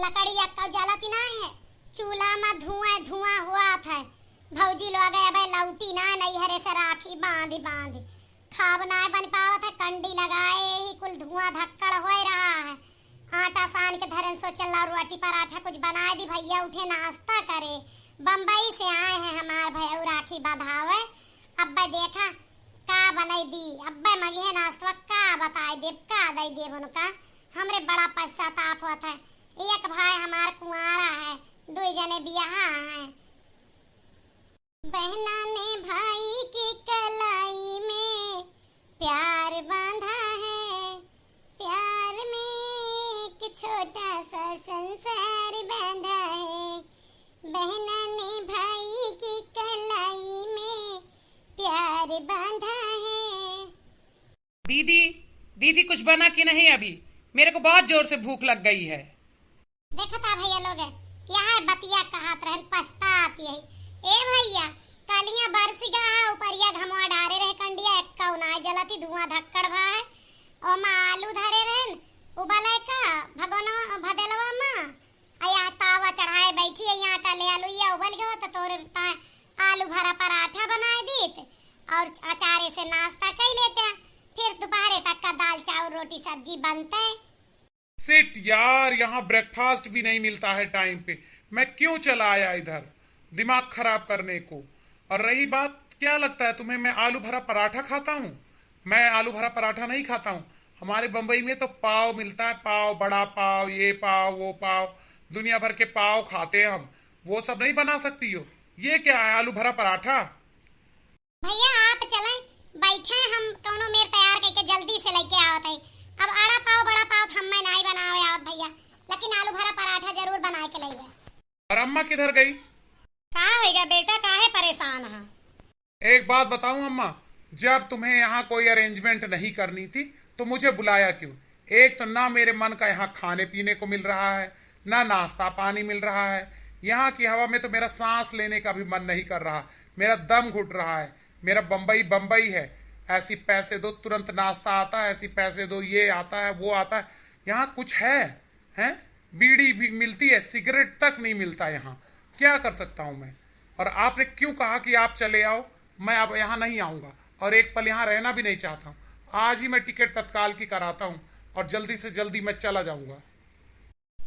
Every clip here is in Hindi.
लकड़ी अक्का जलती ना है, चूल्हा में धुआं धुआं हुआ था। भौजी लोग अब लौटी ना नहीं हरे से राखी बांधी बांधी खाब ना बन पावत है, कंडी लगाए ही कुल धुआं धक्कड़ हो रहा है। आटा सान के धरन सो चला रोटी पराठा कुछ बनाए दी, भैया उठे नाश्ता करे। बम्बई से आए हैं हमार भैया राखी बंधावे। अब्बा देखा का बनाई दी, अब्बा मगे है नाश्ता का बताए देव का दई देव उनका। हमरे बड़ा पश्चाताप होता है। एक भाई हमार कुंवारा है, दो जने बियाह है। बहना ने भाई की कलाई में प्यार बांधा है, प्यार में एक छोटा सा संसार बांधा है। बहना ने भाई की कलाई में प्यार बांधा है। दीदी दीदी कुछ बना कि नहीं? अभी मेरे को बहुत जोर से भूख लग गई है। देखा था भैया लोग यहाँ बतिया कहत रहन पछताती है। ए भैया कालिया बरसी गा ऊपरिया घमवा डारे रहे कंडिया एक्का उनाय जलती धुआं धक्कड़ भा है। ओ मा आलू धरे रहन उबले का भगोना भदेलवा मा आया तावा चढ़ाए बैठी है। यहाँ का ले आलू या उबल गयो तो तोरे आलू भरा पराठा बनाए दीत और अचारे से नाश्ता कर लेते हैं। फिर दोपहर तक का दाल चावल रोटी सब्जी बनते है। सिट यार, यहाँ ब्रेकफास्ट भी नहीं मिलता है टाइम पे। मैं क्यों चला आया इधर दिमाग खराब करने को। और रही बात, क्या लगता है तुम्हें मैं आलू भरा पराठा खाता हूँ? मैं आलू भरा पराठा नहीं खाता हूँ। हमारे बंबई में तो पाव मिलता है, पाव, बड़ा पाव, ये पाव वो पाव, दुनिया भर के पाव खाते हैं हम। वो सब नहीं बना सकती हो। ये क्या है आलू भरा पराठा? भैया आप चलें, बैठे हम दोनों मेर तैयार करके जल्दी से लेके आवत है। अब आड़ा पाव बड़ा पाव हम मैं नहीं बनावे आवत भैया, लेकिन आलू भरा पराठा जरूर बना के ले गए। और अम्मा किधर गई? का होएगा बेटा, काहे परेशान है? एक बात बताऊं अम्मा, जब तुम्हें यहाँ कोई अरेंजमेंट नहीं करनी थी तो मुझे बुलाया क्यों? एक तो ना मेरे मन का यहाँ खाने पीने को मिल रहा है, ना नाश्ता पानी मिल रहा है। यहाँ की हवा में तो मेरा सांस लेने का भी मन नहीं कर रहा, मेरा दम घुट रहा है। मेरा बम्बई बम्बई है। ऐसी पैसे दो तुरंत नाश्ता आता है, ऐसी पैसे दो ये आता है वो आता है। यहाँ कुछ है हैं? बीड़ी भी मिलती है, सिगरेट तक नहीं मिलता यहाँ। क्या कर सकता हूँ मैं? और आपने क्यों कहा कि आप चले आओ? मैं अब यहाँ नहीं आऊँगा और एक पल यहाँ रहना भी नहीं चाहता हूँ। आज ही मैं टिकट तत्काल की कराता हूँ और जल्दी से जल्दी मैं चला जाऊँगा।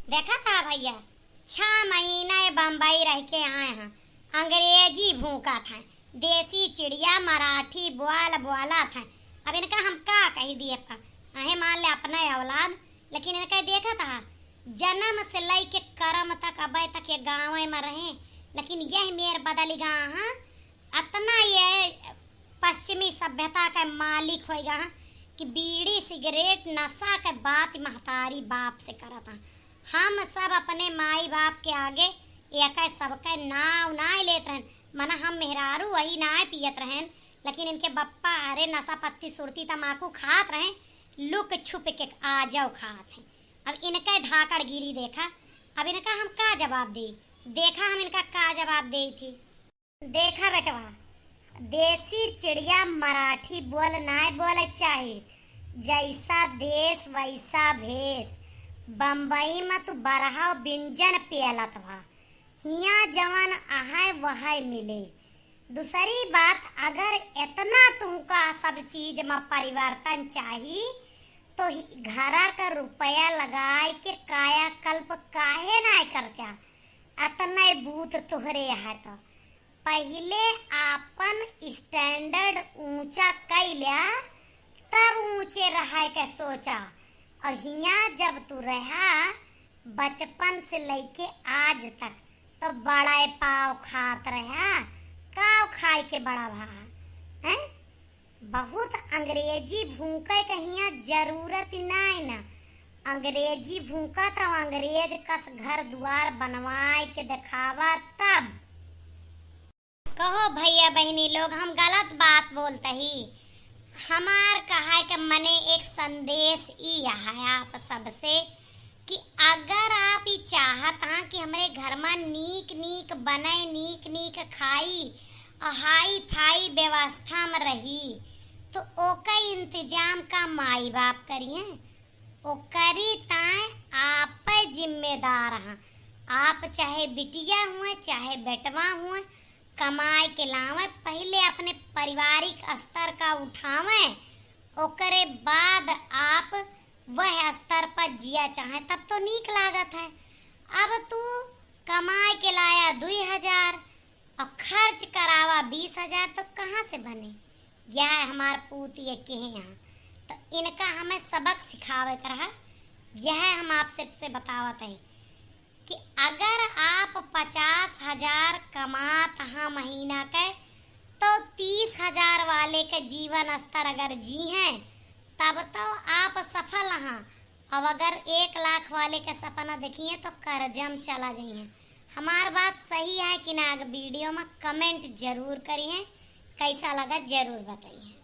देखा था भैया 6 महीने बम्बई रह के आए हैं, अंग्रेजी भूखा था, देसी चिड़िया मराठी बोला था। अब इनका हम का कही दिए का अहे मान ले अपने औलाद, लेकिन इनका देखा था जन्म से लेके कर्म तक अब तक ये गाँव में रहे। लेकिन यह मेर बदल गा हाँ, अतना ये पश्चिमी सभ्यता का मालिक हो गया कि बीड़ी सिगरेट नशा के बात महतारी बाप से करता। हम सब अपने माई बाप के आगे एक सबका नाव ना लेते रहन, मना हम मेहरारू वही ना पियत रहन। लेकिन इनके बप्पा अरे नशा पत्ती सुरती तमाकू खात रहे, लुक छुप के आ जाओ खात हैं। अब इनका धाकड़ गिरी देखा। अब इनका हम का जवाब दी? देखा हम इनका का जवाब दे थी। देखा बेटवा, देसी चिड़िया मराठी बोल ना बोले चाहिए, जैसा देश वैसा भेष। बम्बई में तो बरहा व्यंजन पियलत बा, हिया जवन आहाय वहाय मिले। दूसरी बात, अगर इतना तुमका सब चीज में परिवर्तन चाहिए तो घरा का रुपया लगाए के काया कल्प काहे ना करता? अतना बूथ तुहरे है तो पहले आपन स्टैंडर्ड ऊंचा कैलिया, तब ऊंचे रहा के सोचा। और हिया जब तू रहा बचपन से लेके आज तक तो बड़ा पाव खात रहा, काव खाए के बड़ा भा हैं? बहुत अंग्रेजी भूखे कहिया जरूरत नहीं ना। अंग्रेजी भूखा तो अंग्रेज कस घर द्वार बनवाए के दिखावा तब। कहो भैया बहनी लोग, हम गलत बात बोलते ही। हमार कहा के मने एक संदेश ई है आप सबसे कि अगर आप ही चाहत हैं कि हमारे घर में नीक नीक बने, नीक नीक खाई और हाई फाई व्यवस्था में रही, तो ओका इंतजाम का माई बाप करिए। ओकरी ताए आप जिम्मेदार हैं। आप चाहे बिटिया हुए चाहे बेटवा हुए, कमाए के लावे, पहले अपने पारिवारिक स्तर का उठावे, ओकरे बाद आप वह स्तर पर जिया चाहे तब तो नीक लागत है। अब तू कमाए के लाया 2,000 और खर्च करावा 20,000 तो कहाँ से बने। यह है हमार पूत ये कहे यहाँ, तो इनका हमें सबक सिखावे कर है। यह हम आपसे बतावत है कि अगर आप 50,000 कमात हाँ महीना के, तो 30,000 वाले के जीवन स्तर अगर जी हैं तब तो आप सफल हाँ। अब अगर 1 लाख वाले के सपना देखिए तो कर्जम चला जाइए। हमार बात सही है कि ना? वीडियो में कमेंट जरूर करिए, कैसा लगा जरूर बताइए।